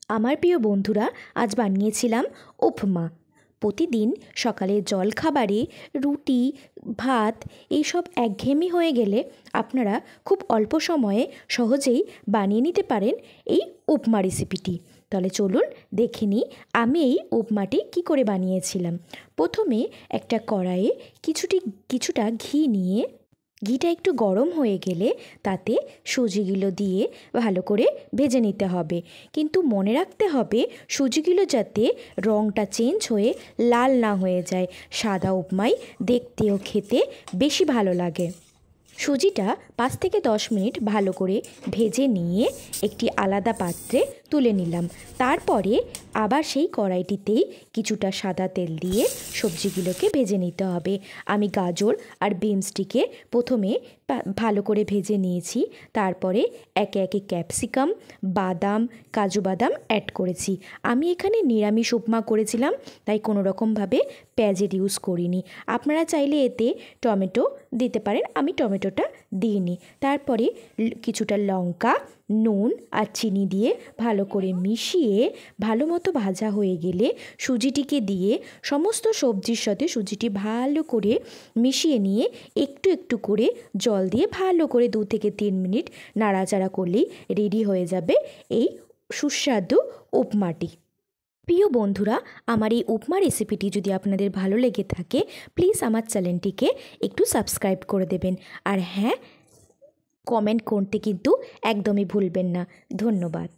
আমার প্রিয় বন্ধুরা, আজ বানিয়েছিলাম উপমা। প্রতিদিন সকালে জলখাবারে রুটি, ভাত এইসব একঘেয়েমি হয়ে গেলে আপনারা খুব অল্প সময়ে সহজেই বানিয়ে নিতে পারেন এই উপমা রেসিপিটি। তাহলে চলুন দেখে নিই আমি এই উপমাটি কী করে বানিয়েছিলাম। প্রথমে একটা কড়াইয়ে কিছুটা ঘি নিয়ে ঘিটা একটু গরম হয়ে গেলে তাতে সুজিগুলো দিয়ে ভালো করে ভেজে নিতে হবে। কিন্তু মনে রাখতে হবে সুজিগুলো যাতে রঙটা চেঞ্জ হয়ে লাল না হয়ে যায়। সাদা উপমাই দেখতে ও খেতে বেশি ভালো লাগে। সুজিটা 5 থেকে 10 মিনিট ভালো করে ভেজে নিয়ে একটি আলাদা পাত্রে তুলে নিলাম। তারপরে আবার সেই কড়াইটিতেই কিছুটা সাদা তেল দিয়ে সবজিগুলোকে ভেজে নিতে হবে। আমি গাজর আর বিনসটিকে প্রথমে ভালো করে ভেজে নিয়েছি। তারপরে একে একে ক্যাপসিকাম, বাদাম, কাজু বাদাম অ্যাড করেছি। আমি এখানে নিরামিষ উপমা করেছিলাম, তাই কোনো রকমভাবে পেঁয়াজের ইউজ করিনি। আপনারা চাইলে এতে টমেটো দিতে পারেন, আমি টমেটোটা দিইনি। তারপরে কিছুটা লঙ্কা, নুন আর চিনি দিয়ে ভালো করে মিশিয়ে ভালো মতো ভাজা হয়ে গেলে সুজিটিকে দিয়ে সমস্ত সবজির সাথে সুজিটি ভালো করে মিশিয়ে নিয়ে একটু একটু করে জল দিয়ে ভালো করে 2 থেকে 3 মিনিট নাড়াচাড়া করলেই রেডি হয়ে যাবে এই সুস্বাদু উপমাটি। প্রিয় বন্ধুরা, আমার এই উপমা রেসিপিটি যদি আপনাদের ভালো লেগে থাকে প্লিজ আমার চ্যানেলটিকে একটু সাবস্ক্রাইব করে দেবেন। আর হ্যাঁ, কমেন্ট করতে কিন্তু একদমই ভুলবেন না। ধন্যবাদ।